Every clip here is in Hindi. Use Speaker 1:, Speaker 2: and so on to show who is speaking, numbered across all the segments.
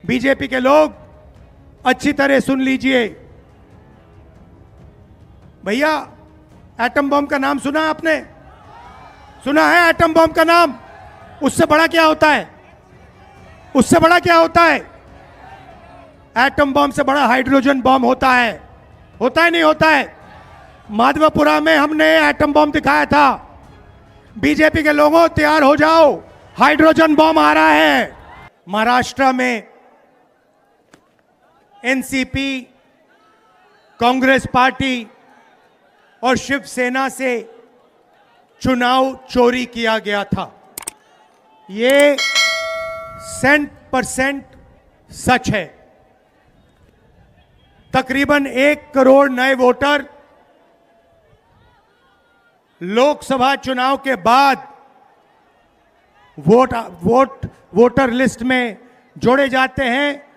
Speaker 1: बीजेपी के लोग अच्छी तरह सुन लीजिए। भैया, एटम बम का नाम सुना आपने? सुना है एटम बम का नाम? उससे बड़ा क्या होता है? उससे बड़ा क्या होता है? एटम बम से बड़ा हाइड्रोजन बम होता है। होता है नहीं होता है? माधवपुरा में हमने एटम बम दिखाया था। बीजेपी के लोगों तैयार हो जाओ, हाइड्रोजन बम आ रहा है। महाराष्ट्र में एनसीपी, कांग्रेस पार्टी और शिवसेना से चुनाव चोरी किया गया था। ये 100% सच है। तकरीबन 1 करोड़ नए वोटर लोकसभा चुनाव के बाद वोटर लिस्ट में जोड़े जाते हैं,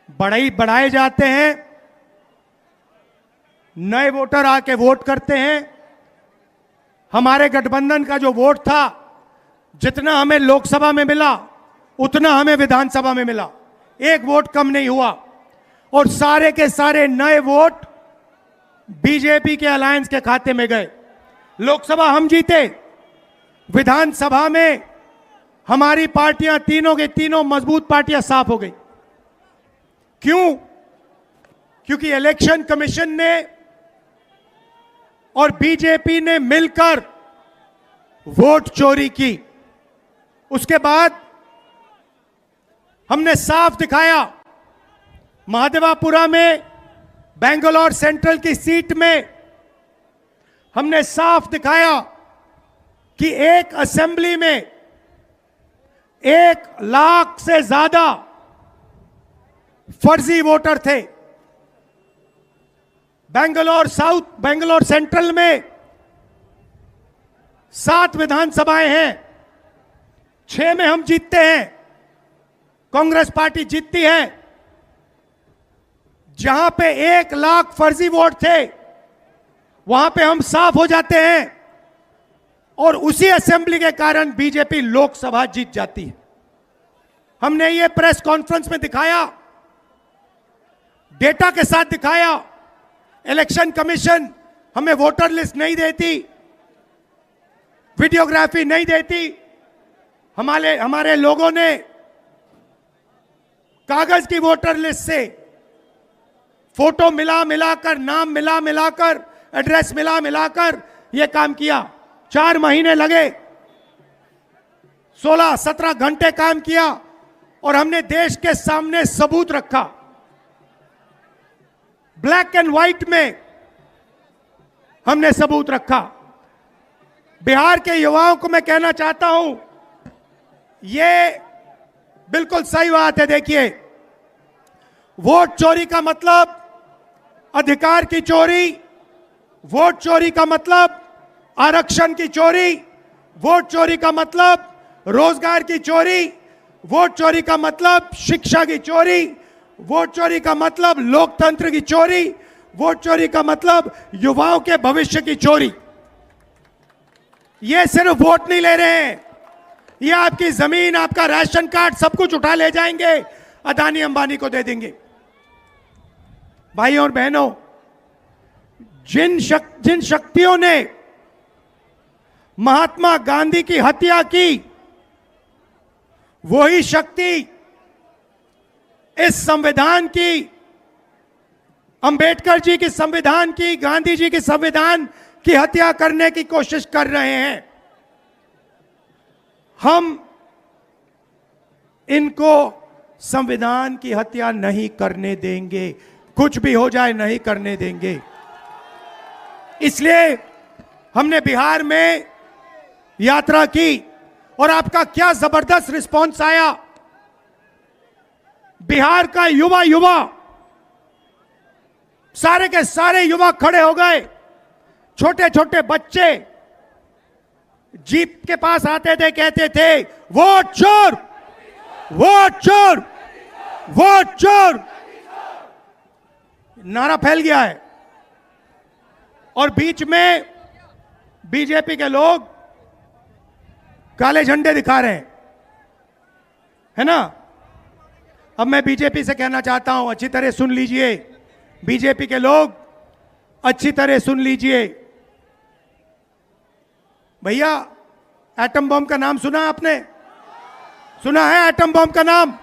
Speaker 1: बढ़ाए जाते हैं। नए वोटर आके वोट करते हैं। हमारे गठबंधन का जो वोट था, जितना हमें लोकसभा में मिला उतना हमें विधानसभा में मिला। 1 वोट कम नहीं हुआ। और सारे के सारे नए वोट बीजेपी के अलायंस के खाते में गए। लोकसभा हम जीते, विधानसभा में हमारी पार्टियां तीनों के तीनों मजबूत पार्टियां साफ हो गई। क्यों? क्योंकि इलेक्शन कमीशन ने और बीजेपी ने मिलकर वोट चोरी की। उसके बाद हमने साफ दिखाया, महादेवापुरा में बेंगलोर सेंट्रल की सीट में हमने साफ दिखाया कि एक असेंबली में 1 लाख से ज्यादा फर्जी वोटर थे। बेंगलोर सेंट्रल में 7 विधानसभाएं हैं, 6 में हम जीतते हैं, कांग्रेस पार्टी जीतती है। जहां पे 1 लाख फर्जी वोट थे, वहां पे हम साफ हो जाते हैं और उसी असेंबली के कारण बीजेपी लोकसभा जीत जाती है। हमने ये प्रेस कॉन्फ्रेंस में दिखाया, डेटा के साथ दिखाया। इलेक्शन कमीशन हमें वोटर लिस्ट नहीं देती, वीडियोग्राफी नहीं देती। हमारे लोगों ने कागज की वोटर लिस्ट से फोटो मिलाकर, नाम मिलाकर, एड्रेस मिलाकर यह काम किया। 4 महीने लगे, 16-17 घंटे काम किया और हमने देश के सामने सबूत रखा। ब्लैक एंड व्हाइट में हमने सबूत रखा। बिहार के युवाओं को मैं कहना चाहता हूं, यह बिल्कुल सही बात है। देखिए, वोट चोरी का मतलब अधिकार की चोरी, वोट चोरी का मतलब आरक्षण की चोरी, वोट चोरी का मतलब रोजगार की चोरी, वोट चोरी का मतलब शिक्षा की चोरी, वोट चोरी का मतलब लोकतंत्र की चोरी, वोट चोरी का मतलब युवाओं के भविष्य की चोरी। ये सिर्फ वोट नहीं ले रहे हैं, ये आपकी जमीन, आपका राशन कार्ड, सब कुछ उठा ले जाएंगे, अदानी अंबानी को दे देंगे। भाइयों और बहनों, जिन शक्तियों ने महात्मा गांधी की हत्या की, वही शक्ति इस संविधान की, अंबेडकर जी की संविधान की, गांधी जी की संविधान की हत्या करने की कोशिश कर रहे हैं। हम इनको संविधान की हत्या नहीं करने देंगे, कुछ भी हो जाए नहीं करने देंगे। इसलिए हमने बिहार में यात्रा की और आपका क्या जबरदस्त रिस्पांस आया। बिहार का युवा सारे के सारे युवा खड़े हो गए। छोटे छोटे बच्चे जीप के पास आते थे, कहते थे वोट चोर, वोट चोर, वोट चोर। नारा फैल गया है और बीच में बीजेपी के लोग काले झंडे दिखा रहे हैं, है ना। अब मैं बीजेपी से कहना चाहता हूं, अच्छी तरह सुन लीजिए, बीजेपी के लोग अच्छी तरह सुन लीजिए। भैया, एटम बम का नाम सुना आपने? सुना है एटम बम का नाम?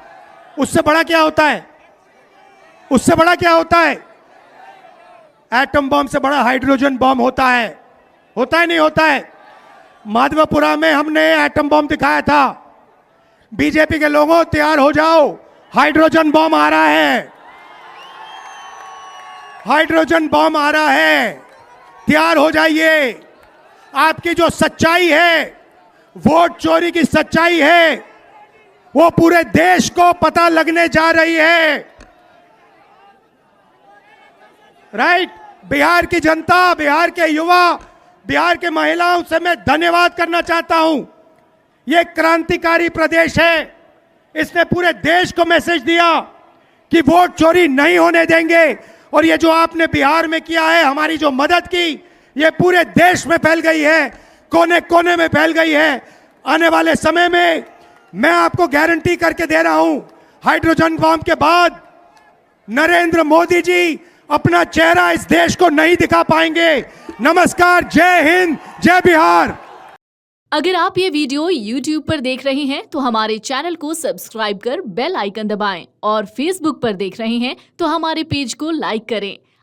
Speaker 1: उससे बड़ा क्या होता है? उससे बड़ा क्या होता है? एटम बम से बड़ा हाइड्रोजन बम होता है। होता है नहीं होता है? माधवपुरा में हमने एटम बम दिखाया था। बीजेपी के लोगों, तैयार हो जाओ, हाइड्रोजन बम आ रहा है। हाइड्रोजन बम आ रहा है, तैयार हो जाइए। आपकी जो सच्चाई है, वोट चोरी की सच्चाई है, वो पूरे देश को पता लगने जा रही है। राइट? बिहार की जनता, बिहार के युवा, बिहार के महिलाओं से मैं धन्यवाद करना चाहता हूं। ये क्रांतिकारी प्रदेश है। इसने पूरे देश को मैसेज दिया कि वोट चोरी नहीं होने देंगे। और ये जो आपने बिहार में किया है, हमारी जो मदद की, ये पूरे देश में फैल गई है, कोने कोने में फैल गई है। आने वाले समय में मैं आपको गारंटी करके दे रहा हूं, हाइड्रोजन बम के बाद नरेंद्र मोदी जी अपना चेहरा इस देश को नहीं दिखा पाएंगे। नमस्कार, जय हिंद, जय बिहार।
Speaker 2: अगर आप ये वीडियो YouTube पर देख रहे हैं तो हमारे चैनल को सब्सक्राइब कर बेल आइकन दबाएं और Facebook पर देख रहे हैं तो हमारे पेज को लाइक करें।